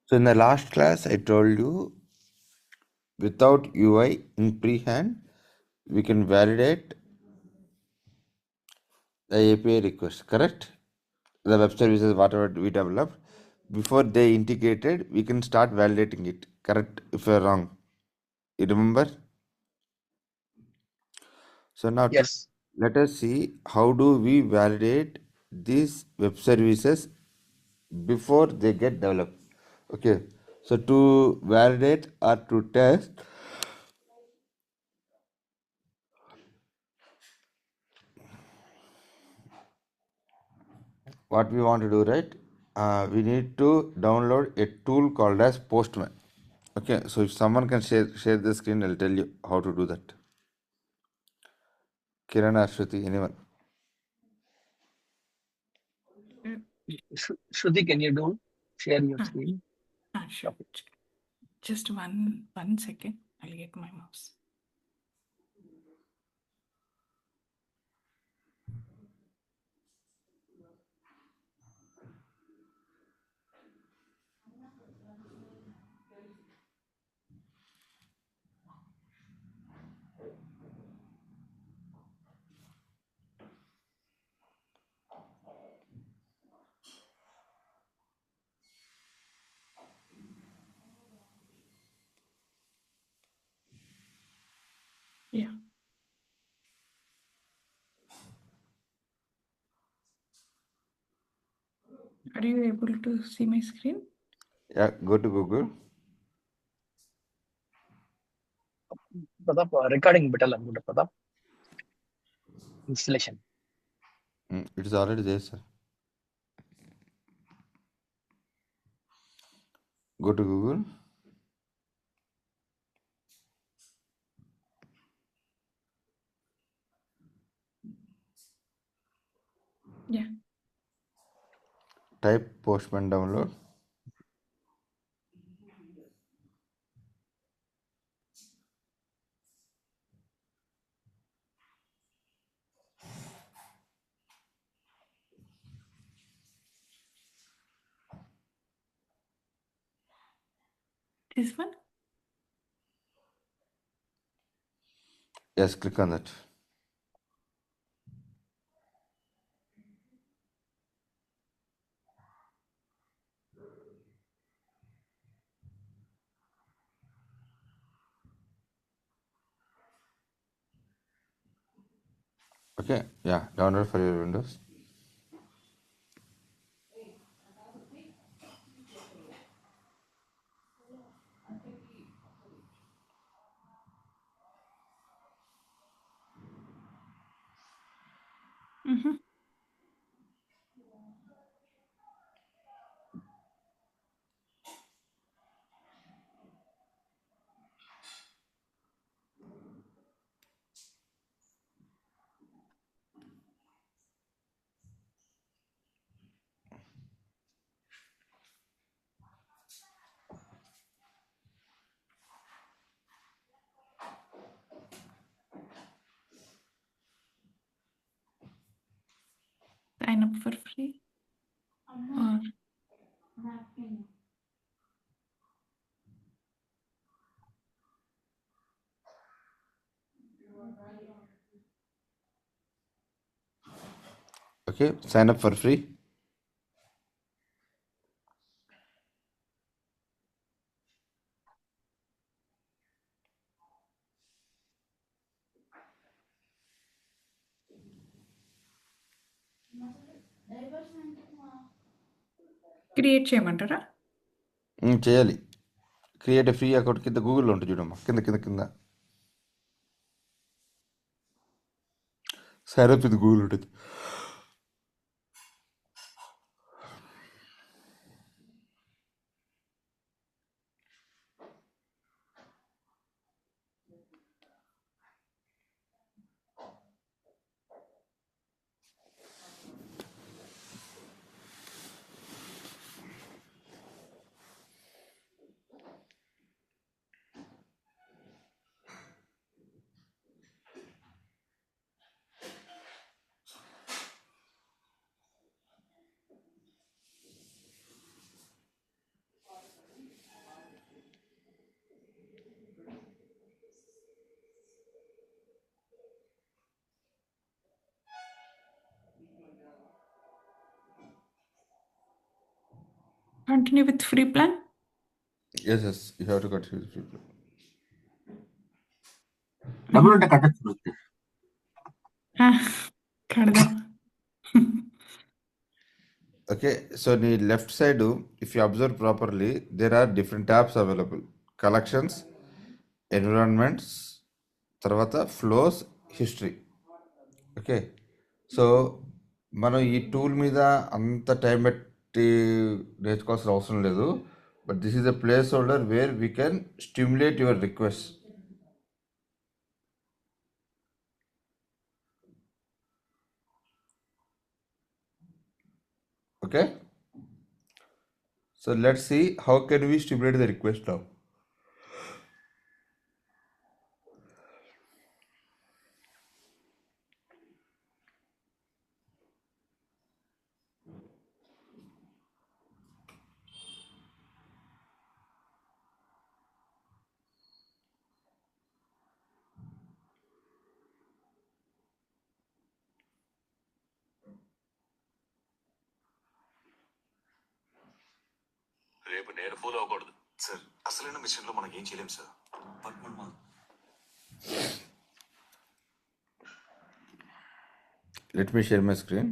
So in the last class, I told you without UI in pre-hand, we can validate the API request, correct? The web services, whatever we developed, before they integrated, we can start validating it, correct? If you're wrong, you remember? So now Yes. let us see how do we validate these web services before they get developed. Okay, so to validate or to test, what we want to do, right? We need to download a tool called as Postman. Okay, so if someone can share the screen, I'll tell you how to do that. Kiran or Shruti, anyone? Shruti, can you do share your Ah, screen? sure. Okay. Just one second. I'll get my mouse. Yeah. Are you able to see my screen? Yeah, go to Google. Pratap, recording bittala good Pratap. Installation. It is already there, sir. Go to Google. Yeah. Type Postman download. This one? Yes, click on that. Okay, yeah, download for your Windows. Mm-hmm. Sign up for free. Or Okay, sign up for free. Create చేయమంటారా? చేయాలి. Create free account కింద గూగుల్లో ఉంటుంది చూడమ్మా, కింద కింద కింద sign up with Google ఉంటుంది. Continue with free plan. Yes, you have to continue with people. డబ్బులు ఉంటే కట్టచ్చు. కడదాం. Okay, so the left side, if you observe properly, there are different tabs available. Collections, environments, తర్వాత flows, history. Okay, so మనం ఈ tool మీద అంత time పెట్టి నేర్చుకోవాల్సిన అవసరం లేదు. But this is a place holder where we can stimulate your request. Okay, so let's see how can we stimulate the request now. రేపు నేను ఫాలో అవ్వకూడదు సార్. అసలైన మిషన్లో మనం ఏం చేయలేం sir. Let me share my screen.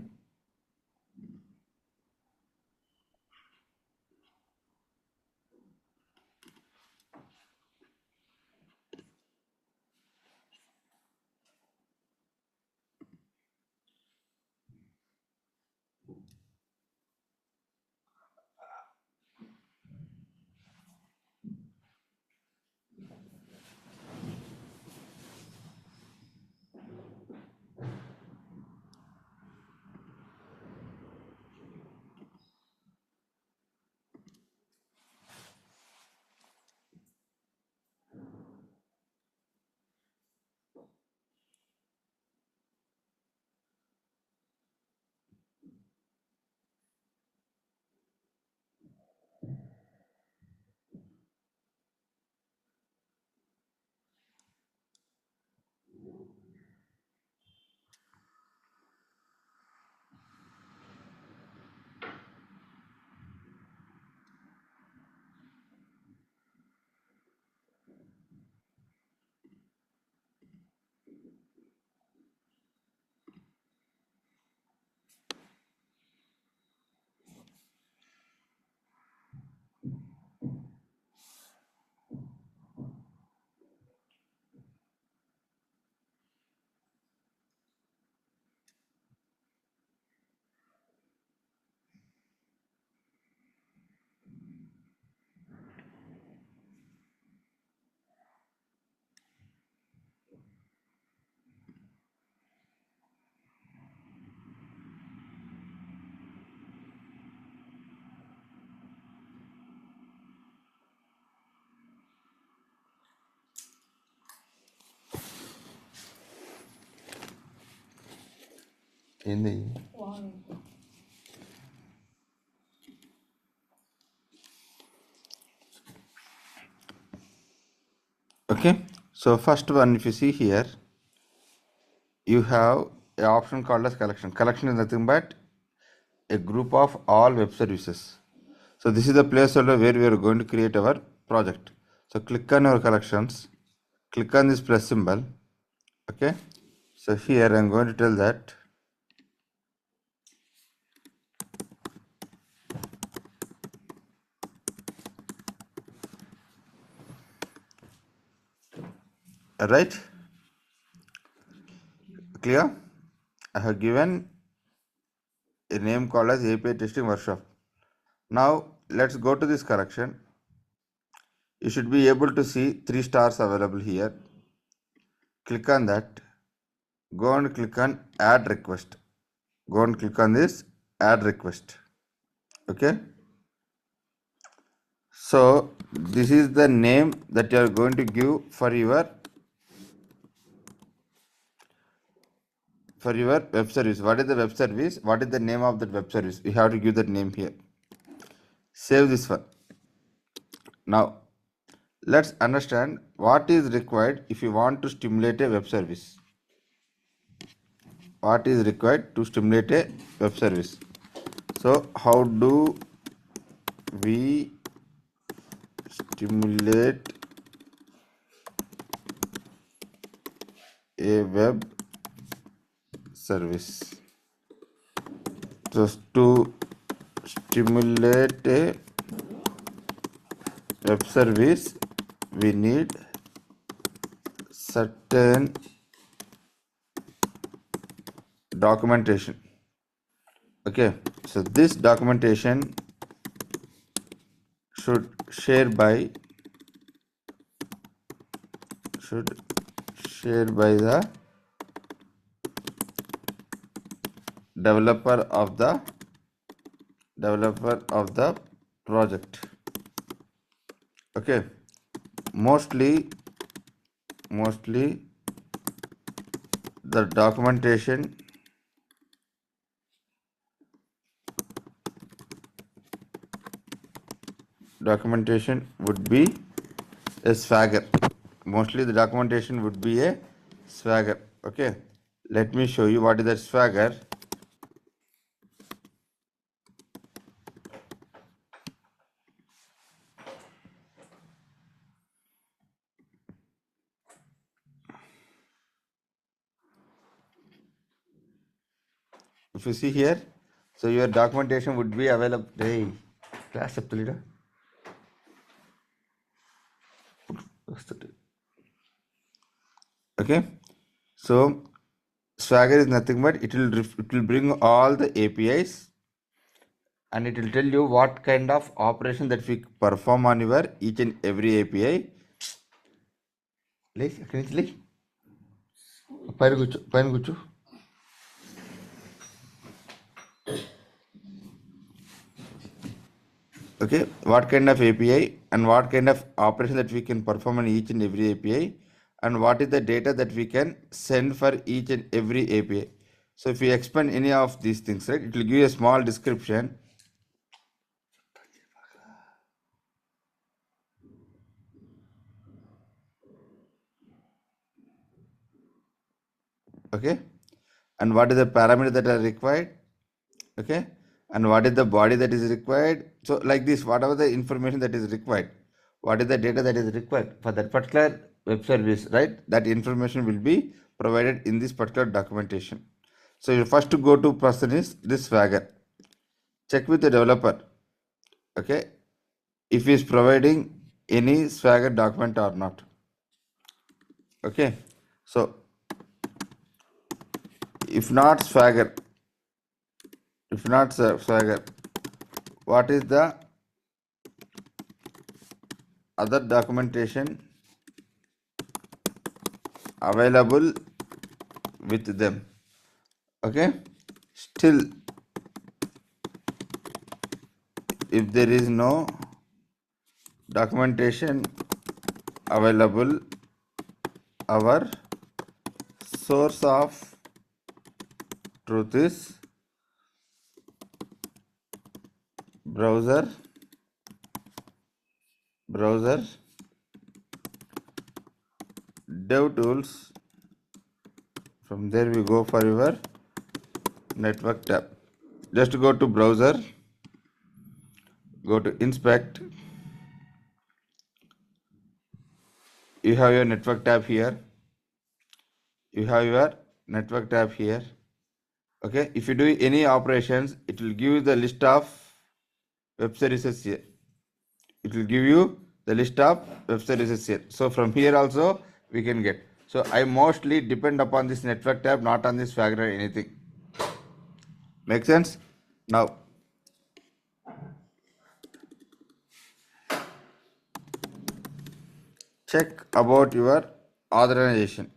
ఏంది? Okay, so first one, if you see here, you have an option called as collection. Collection is nothing but a group of all web services. So this is the placeholder where we are going to create our project. So click on your collections, click on this plus symbol. Okay, so here I'm going to tell that right, clear. I have given a name called as API testing workshop. Now let's go to this collection. You should be able to see 3 stars available here. Click on that, go and click on add request. Go and click on this add request. Okay, so this is the name that you are going to give for your web service. What is the web service? What is the name of that web service? You have to give that name here. Save this one. Now let's understand what is required if you want to stimulate a web service. What is required to stimulate a web service? So how do we stimulate a web service. Just to stimulate a web service, we need certain documentation. Okay, so this documentation should share by the developer of the project. Okay, mostly the documentation would be a Swagger. Mostly the documentation would be a Swagger. Okay, let me show you what is that Swagger. If you see here, so your documentation would be available. Hey, class up leader. Okay, so Swagger is nothing but it will bring all the APIs, and it will tell you what kind of operation that we perform on your each and every API. పైన కూర్చో. Okay, what kind of API and what kind of operation that we can perform on each and every API, and what is the data that we can send for each and every API. So if we expand any of these things, right, it will give you a small description. Okay, and what is the parameter that are required. Okay, and what is the body that is required. So like this, whatever the information that is required, what is the data that is required for that particular web service, right, that information will be provided in this particular documentation. So you first to go to person is this Swagger. Check with the developer, okay, if he is providing any Swagger document or not. Okay, so if not Swagger, what is the other documentation available with them? Okay, still if there is no documentation available, our source of truth is browser dev tools. From there we go for your network tab. Just go to browser, go to inspect. You have your network tab here. Okay, if you do any operations, it will give you the list of web services here. So from here also we can get. So I mostly depend upon this network tab, not on this Swagger or anything. Make sense? Now check about your authorization.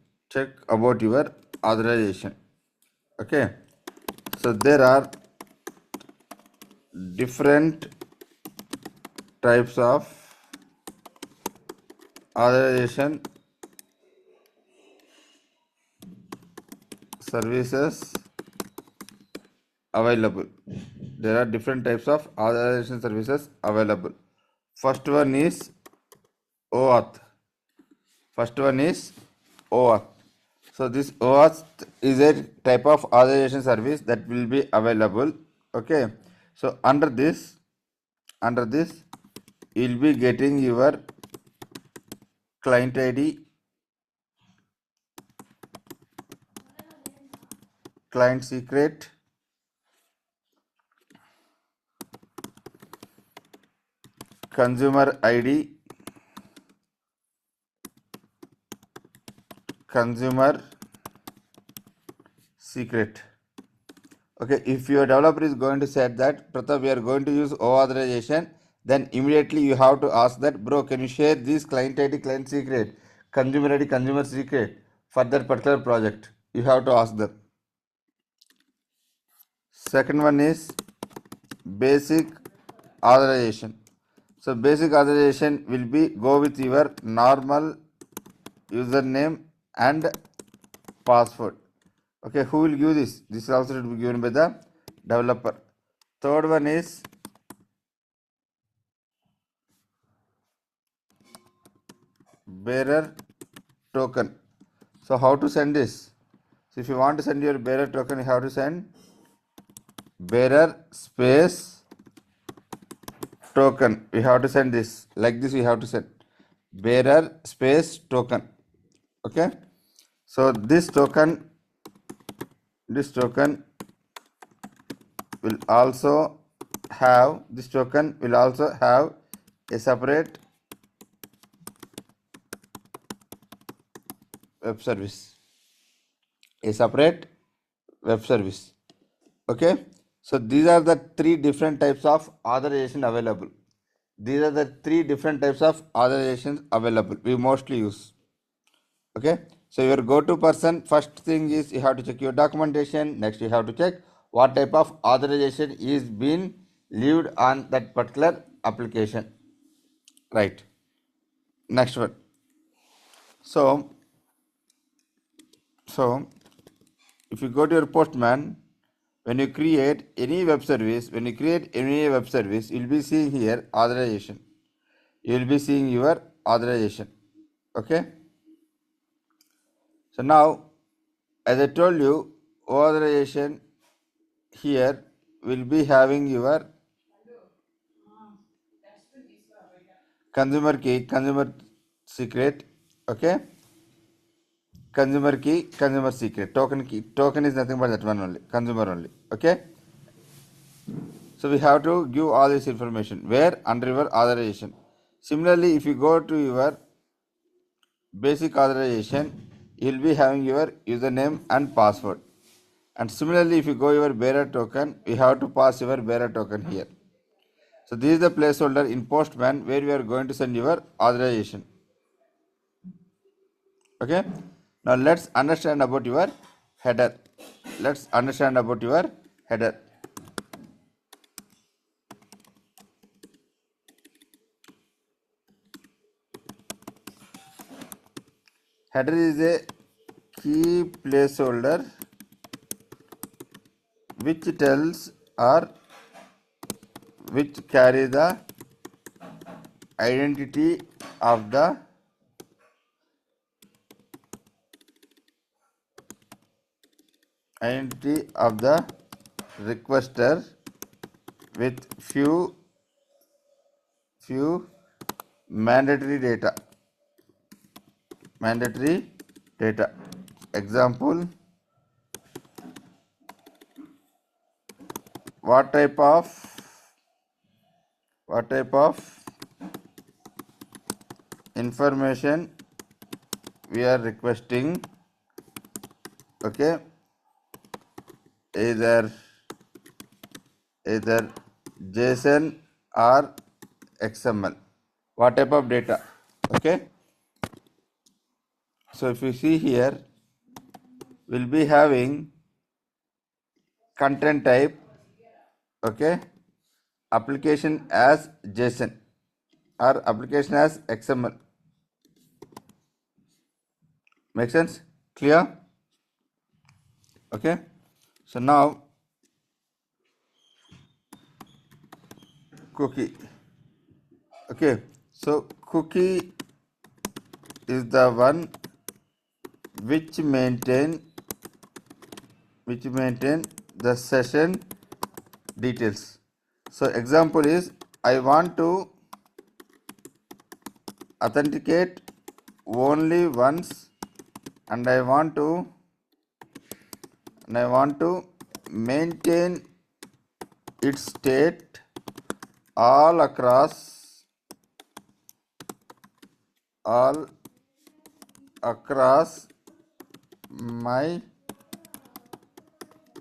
Okay, so there are different types of authorization services available. First one is OAuth. So this OAuth is a type of authorization service that will be available. Okay, so under this Under this, you'll be getting your client ID, client secret, consumer ID, consumer secret. Okay, if your developer is going to set that, Pratap, we are going to use O authorization, then immediately you have to ask that, bro, can you share this client ID, client secret, consumer ID, consumer secret for that particular project? You have to ask them. Second one is basic authorization. So basic authorization will be go with your normal username and password. Okay, who will give this? This also will be given by the developer. Third one is bearer token. So how to send this? So if you want to send your bearer token, you have to send bearer space token. We have to send this like this. We have to send bearer space token. Okay. So this token will also have a separate web service. Okay, so these are the three different types of authorization available. We mostly use. Okay, so your go-to person, first thing is you have to check your documentation. Next, you have to check what type of authorization is being lived on that particular application. Right. Next one. So if you go to your Postman, when you create any web service, you'll be seeing here authorization. You will be seeing your authorization. Okay. So now, as I told you, authorization here will be having your consumer key, consumer secret. Okay. Consumer key, consumer secret, token key. Token is nothing but that one only, consumer only. Okay. So we have to give all this information where under your authorization. Similarly, if you go to your basic authorization, you will be having your username and password. And similarly, if you go your bearer token, you have to pass your bearer token here. So this is the placeholder in Postman where we are going to send your authorization. Okay. Now let's understand about your header. Header is a key placeholder which tells or which carry the identity of the requester with few mandatory data. Example, what type of information we are requesting. Okay, either JSON or XML. What type of data? Okay. So if you see here, we'll be having content type. Okay, application as JSON or application as XML. Make sense? Clear? Okay. So now cookie. Okay. So cookie is the one which maintain the session details. So example is I want to authenticate only once, and I want to maintain its state all across my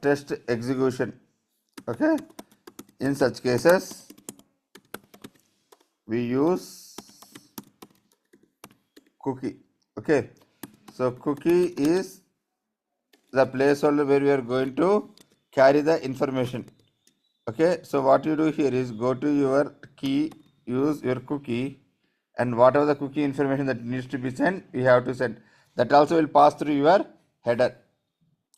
test execution. Okay, in such cases we use cookie. Okay, so cookie is the placeholder where we are going to carry the information. Okay, so what you do here is go to your key, use your cookie, and whatever the cookie information that needs to be sent, you have to send. That also will pass through your header.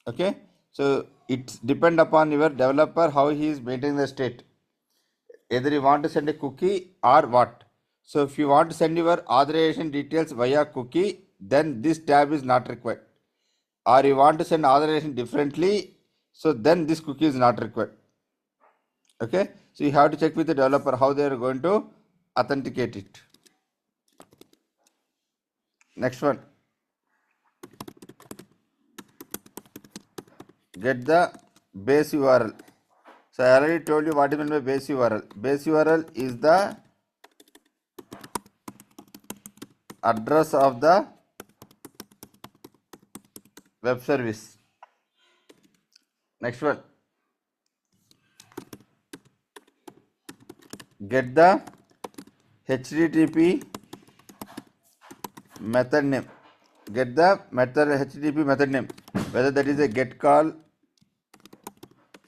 Okay, so it depend upon your developer how he is maintaining the state. Either you want to send a cookie or what. So if you want to send your authorization details via cookie, then this tab is not required. Or you want to send authorization differently, so then this cookie is not required. Okay, so you have to check with the developer how they are going to authenticate it. Next one, get the base URL. So I already told you what is meant by base URL. Base URL is the address of the web service. Next one, get the HTTP method name. Get the method HTTP method name, whether that is a get call,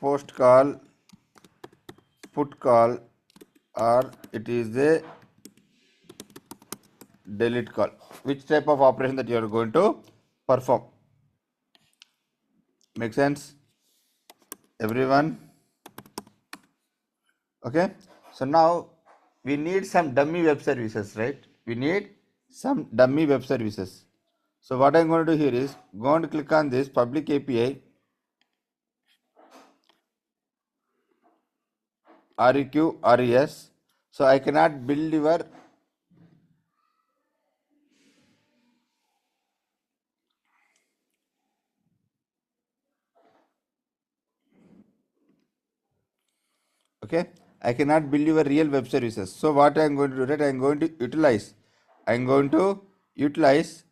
post call, put call, or it is a delete call. Which type of operation that you are going to perform. Make sense, everyone? Okay, so now we need some dummy web services, right? We need some dummy web services. So what I'm going to do here is going to click on this public API REQ RES. So I cannot build your okay, I cannot build your real web services. So what I'm going to do, right? I'm going to utilize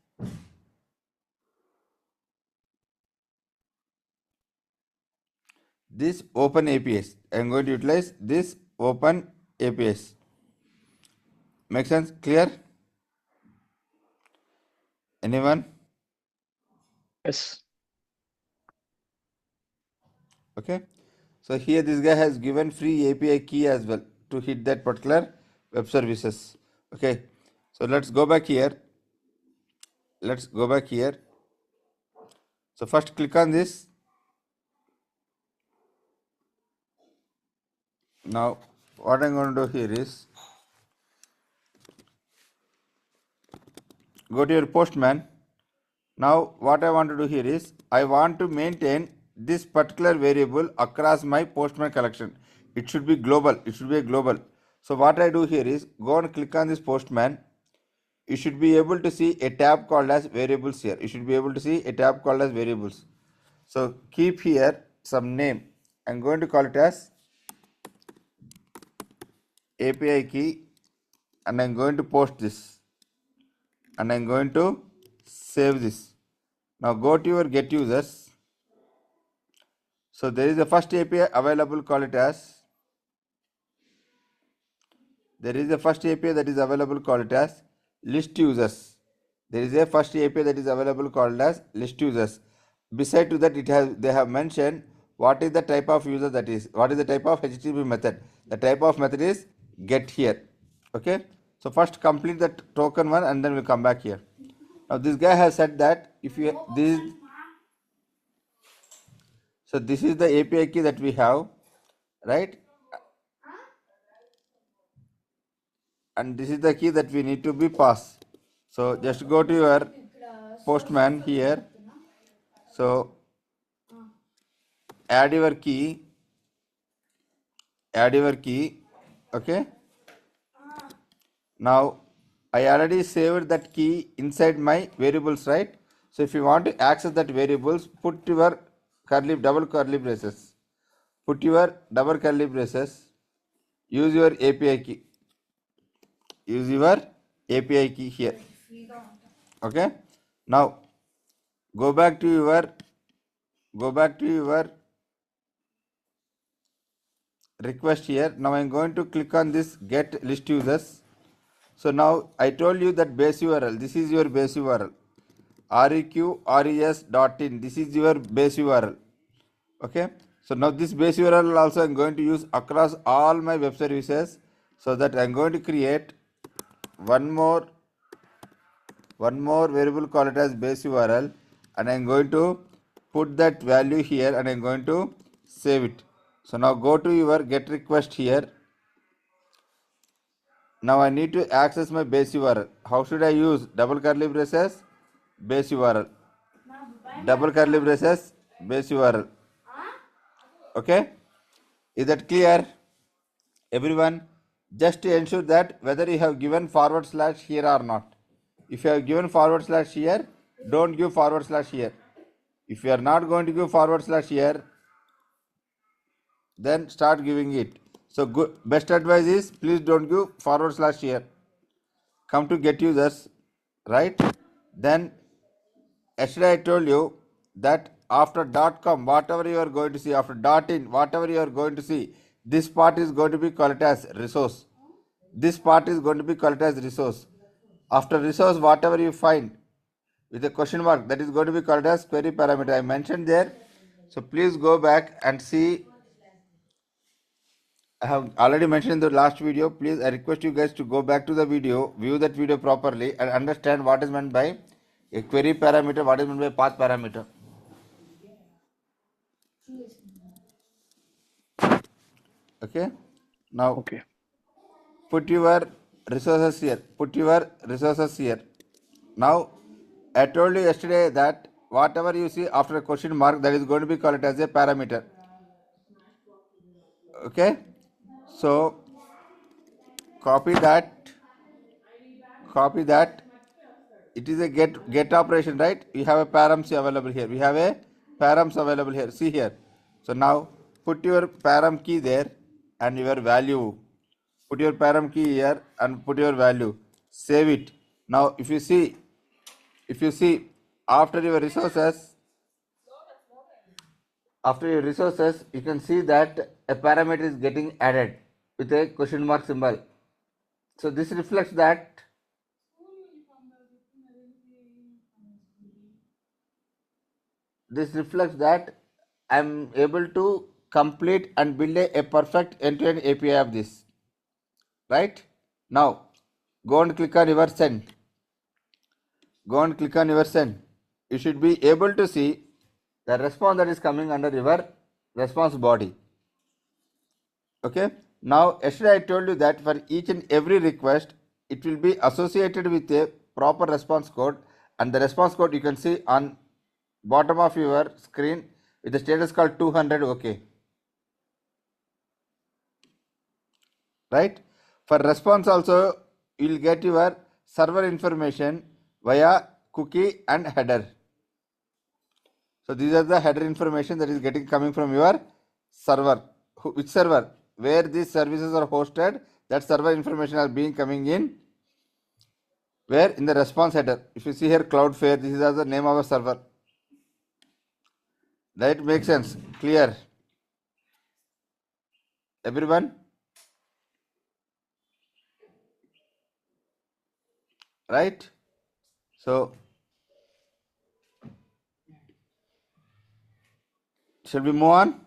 this open APIs. I'm going to utilize this open APIs. Make sense? Clear? Anyone? Yes. Okay, so here this guy has given free API key as well to hit that particular web services. Okay, so let's go back here. So first click on this. Now what I'm going to do here is go to your postman. Now what I want to do here is I want to maintain this particular variable across my postman collection. It should be global. It should be a global. So what I do here is go and click on this postman. You should be able to see a tab called as variables here. You should be able to see a tab called as variables. So keep here some name. I'm going to call it as API key, and I'm going to post this, and I'm going to save this. Now go to your get users. So there is a first API available, call it as there is a first API that is available, call it as list users. There is a first API that is available called as list users. Beside to that, they have mentioned what is the type of user that is, what is the type of HTTP method. The type of method is get here. Okay, so first complete that token one, and then we'll come back here. Now this guy has said that if you this is the API key that we have, right? And this is the key that we need to be passed. So just go to your postman here. So add your key, okay, Now I already saved that key inside my variables, right? So if you want to access that variables, put your double curly braces. Put your double curly braces. Use your API key. Use your API key here. Okay. Now go back to your request here. Now I'm going to click on this get list users. So now I told you that base URL. This is your base URL. reqres.in. This is your base URL. Okay. So now this base URL also I'm going to use across all my web services, so that I'm going to create one more variable, call it as base URL, and I'm going to put that value here and I'm going to save it. So now go to your get request here. Now I need to access my base URL. How should I use? Double curly braces, base URL. Double curly braces, base URL. Okay? Is that clear? Everyone, just to ensure that whether you have given forward slash here or not. If you have given forward slash here, don't give forward slash here. If you are not going to give forward slash here, then start giving it. So good, best advice is please don't give forward slash here. Come to get users, right? Then yesterday I told you that after .com, whatever you are going to see, after .in, whatever you are going to see, this part is going to be called as resource. This part is going to be called as resource. After resource, whatever you find with a question mark, that is going to be called as query parameter. I mentioned there. So please go back and see. I have already mentioned in the last video. Please, I request you guys to go back to the video, view that video properly, and understand what is meant by a query parameter, what is meant by path parameter. Okay. Now Okay. put your resources here. Put your resources here. Now I told you yesterday that whatever you see after a question mark, that is going to be called as a parameter. Okay. So copy that. It is a get operation, right? We have a params available here. We have a params available here. See here. So now put your param key there and your value. Put your param key here and put your value. Save it. Now if you see after your resources, you can see that a parameter is getting added with a question mark symbol. So this reflects that I'm able to complete and build a perfect end-to-end API of this. Right? Now go and click on your send. You should be able to see the response that is coming under your response body. Okay. Now yesterday I told you that for each and every request, it will be associated with a proper response code, and the response code you can see on bottom of your screen with the status called 200. Okay. Right? For response also, you will get your server information via cookie and header. So these are the header information that is getting coming from your server. Which server? Where these services are hosted, that server information are being coming in. Where? In the response header. If you see here Cloudflare, this is the name of a server. That makes sense. Clear? Everyone? Right? So shall we move on?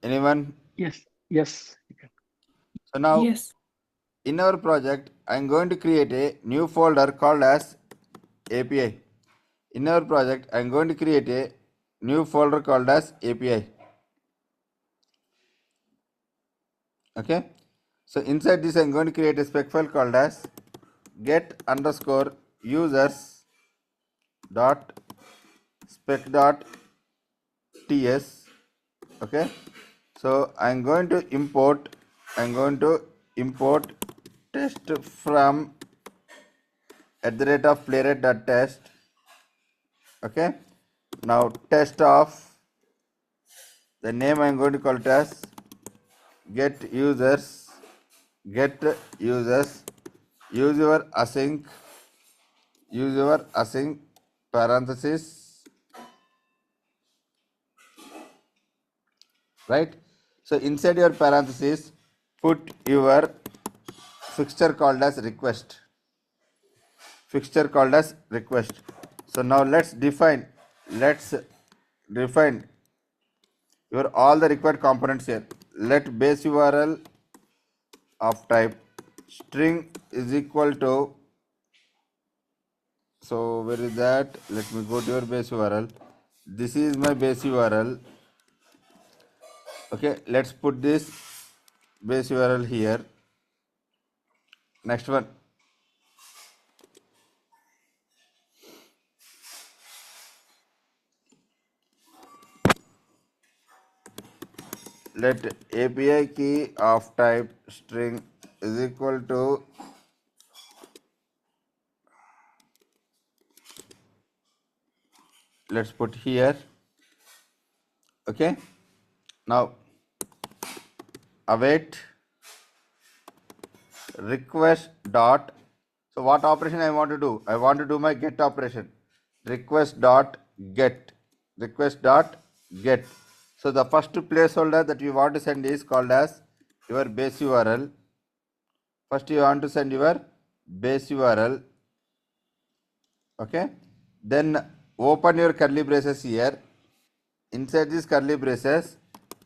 Anyone? Yes. Yes. You can. So now Yes. in our project, I am going to create a new folder called as API. In our project, I am going to create a new folder called as API. Okay. So inside this, I am going to create a spec file called as get underscore users dot spec dot ts. Okay. So I am going to import import test from @playwright.test. Okay, now test of the name I'm going to call it as get users. Use your async parenthesis, right? So inside your parenthesis put your fixture called as request. So now let's define your all the required components here. Let base URL of type string is equal to, so where is that? Let me go to your base URL. This is my base URL. Okay, let's put this base URL here. Next one, let API key of type string is equal to, let's put here. Okay, now await request dot, so what operation I want to do? I want to do my get operation. Request dot get. So the first placeholder that you want to send is called as your base URL. First you want to send your base URL. Okay, then open your curly braces here. Inside these curly braces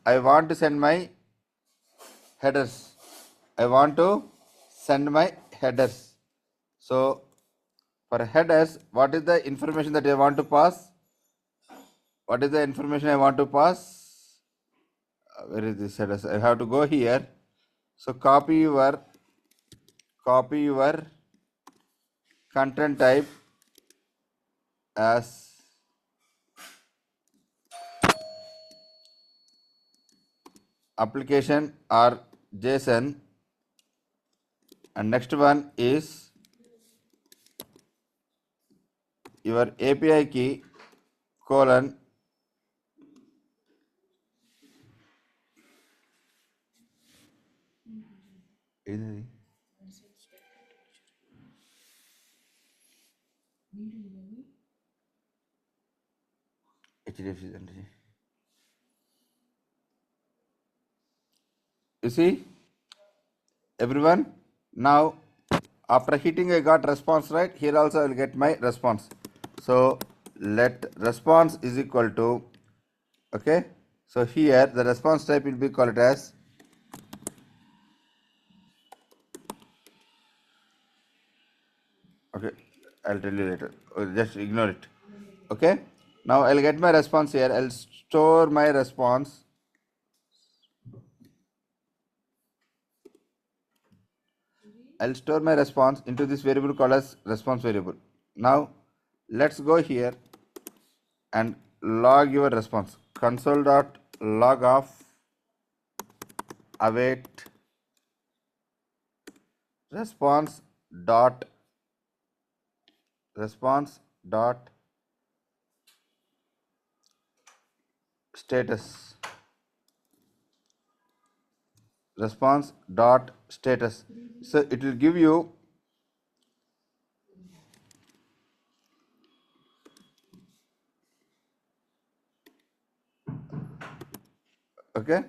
I want to send my headers. So for headers, what is the information that I want to pass? Where is this headers? I have to go here. So copy your content type as application or JSON, and next one is your API key colon HDFC. You see, everyone, now after hitting I got response, right? Here also I will get my response. So let response is equal to, okay, so here the response type will be called as, okay, I'll tell you later, just ignore it. Okay, now I'll get my response here. I'll store my response. Into this variable called as response variable. Now let's go here and log your response. Console.log of await response dot status. So it will give you, okay,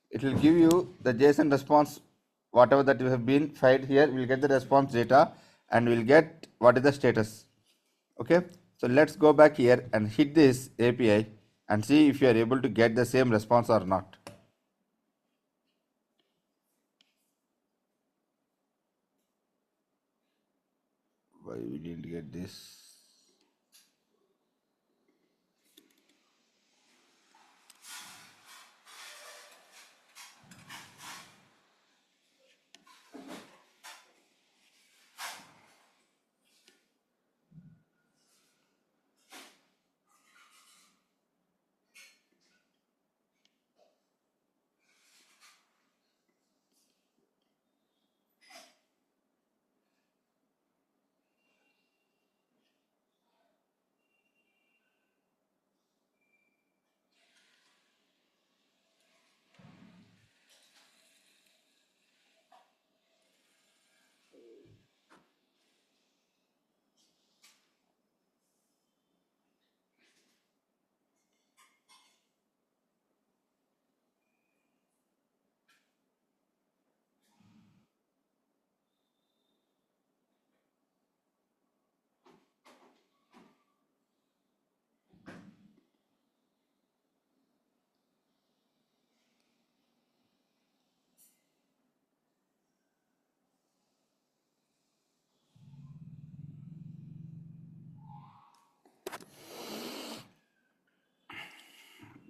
it will give you the JSON response, whatever that you have been filed here. We'll get the response data and we'll get what is the status. Okay, so let's go back here and hit this API and see if you are able to get the same response or not. Why we didn't get this?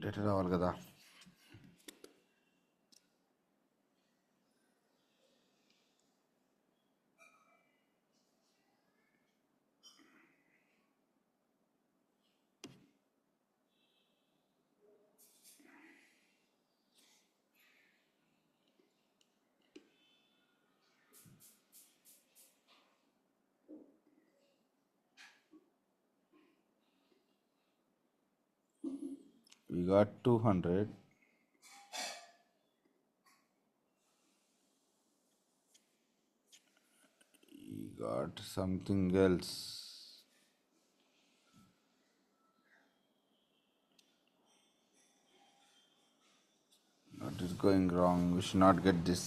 Data రావాలి కదా. We got 200. We got something else. What is going wrong? We should not get this.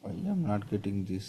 Why I'm not getting this?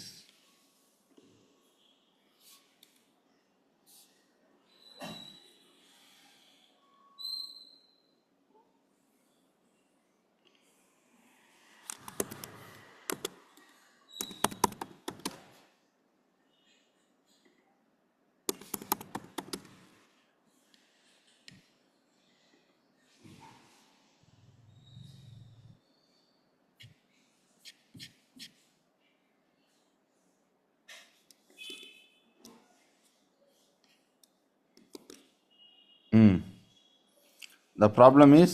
The problem is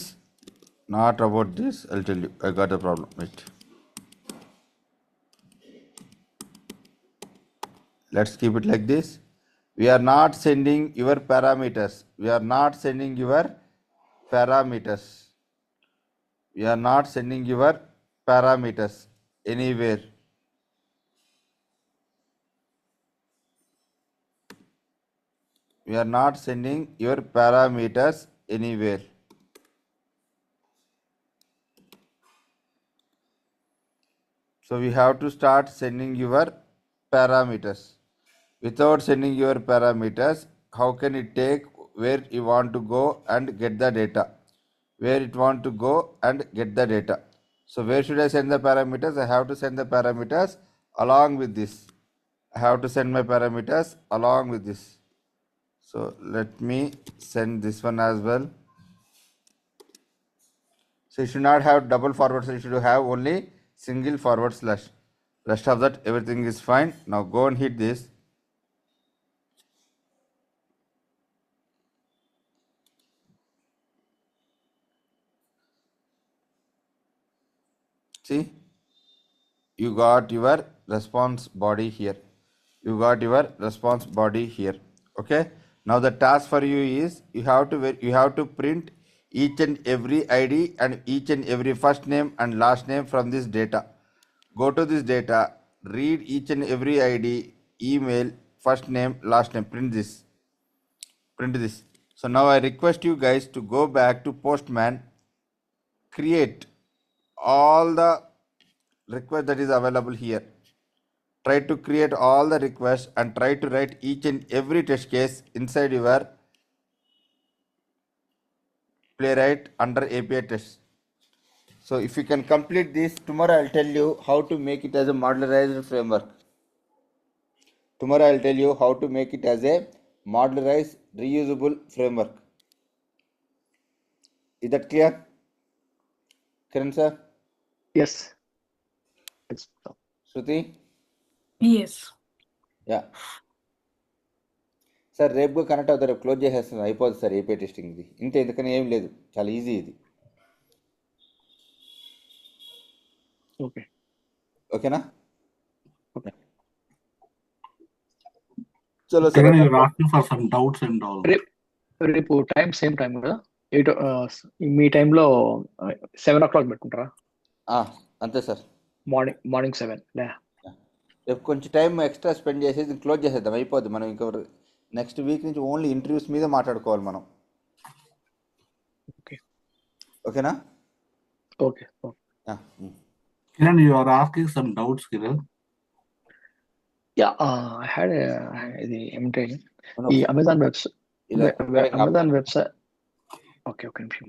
not about this. I'll tell you. I got a problem. Wait. Let's keep it like this. We are not sending your parameters. We are not sending your parameters. We are not sending your parameters anywhere. We are not sending your parameters anywhere. So we have to start sending your parameters. Without sending your parameters, how can it take where you want to go and get the data? Where it want to go and get the data. So where should I send the parameters? I have to send the parameters along with this. I have to send my parameters along with this. So let me send this one as well. So you should not have double forward slash, you should have only single forward slash. Rest of that everything is fine. Now go and hit this. See, you got your response body here. You got your response body here. Okay. Now the task for you is you have to print each and every ID and each and every first name and last name from this data. Go to this data, read each and every ID, email, first name, last name. Print this. Print this. So now I request you guys to go back to Postman, create all the request that is available here. Try to create all the requests and try to write each and every test case inside your playwright under API test. So if you can complete this, tomorrow I'll tell you how to make it as a modularized framework. Tomorrow I'll tell you how to make it as a modularized reusable framework. Is that clear? Kiran sir? Yes. Yes. Shruti? Yes. Yeah sir రేపు connect అవుతారు, రేపు close చేసేస్తున్నాను, అయిపోతుంది sir AP testing ఇది. ఇంతే, ఎందుకని ఏం లేదు, చాలా ఈజీ ఇది. Okay. ఓకేనా? Okay. చలో sir. Kiran, you're asking for some doubts and all. రేపు టైం సేమ్ టైం కదా, 8 మీ టైంలో 7 o'clock పెట్టుకుంటారా? అంతే సార్, మార్నింగ్ 7. రేపు కొంచెం టైం ఎక్స్ట్రా స్పెండ్ చేసేది క్లోజ్ చేసేద్దాం, అయిపోద్ది. మనం ఇంకా నెక్స్ట్ వీక్ నుంచి ఓన్లీ ఇంటర్వ్యూస్ మీద మాట్లాడుకోవాలి మనం. ఓకే. ఓకేనా? Okay. Kiran, you are asking some doubts, Kiran. Yeah, I had ఇది ఏమంటే ఈ అమెజాన్ వెబ్సైట్. ఓకే, ఒక నిమిషం.